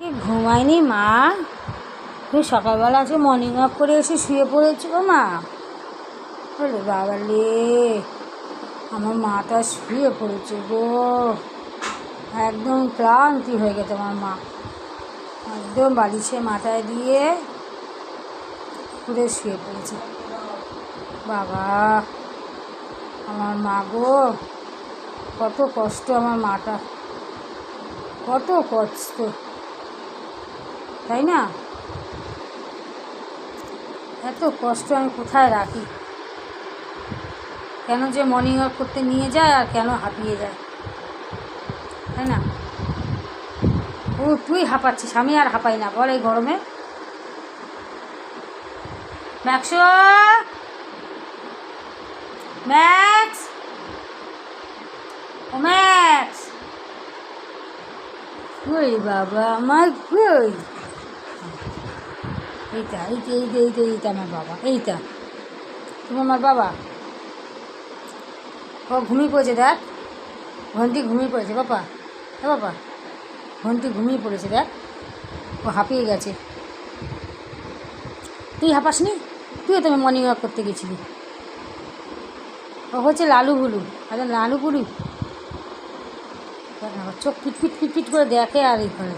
কি ঘুমায়নি মা? তুমি সকালবেলা আজকে মর্নিং ওয়াক করে এসে শুয়ে পড়েছো গো মা? বলে বাবা লে, আমার মাটা শুয়ে পড়েছে গো। একদম ক্লান্তি হয়ে গেছে আমার মা, একদম বালিশে মাথায় দিয়ে পুরো শুয়ে পড়েছে। বাবা, আমার মা গো, কত কষ্ট আমার মাটা, কত কষ্ট, তাই না? এত কষ্ট আমি কোথায় রাখি? কেন যে মর্নিং ওয়াক করতে নিয়ে যায় আর কেন হাঁপিয়ে যায়, তাই না? ও তুই হাঁপাচ্ছিস, আমি আর হাঁপাই না বল এই গরমে। ম্যাক্স, ম্যাক্স, ও ম্যাক্স, কই বাবা আমার, কই? এইটা এইটা এইটা এইটা এইটা আমার বাবা, এইটা তুমি আমার বাবা। ও ঘুমিয়ে পড়েছে, দেখ ঘন্টি ঘুমিয়ে পড়েছে বাবা। হ্যাঁ বাবা, ঘন্টি ঘুমিয়ে পড়েছে, দেখ ও হাঁপিয়ে গেছে। তুই হাঁপাসনি? তুইও তুমি মর্নিং ওয়াক করতে গেছিলি। ও হচ্ছে লালু ভুলু, আরে লালু ভুলু, চোখ পিটপিট পিটপিট করে দেখে আর এই করে।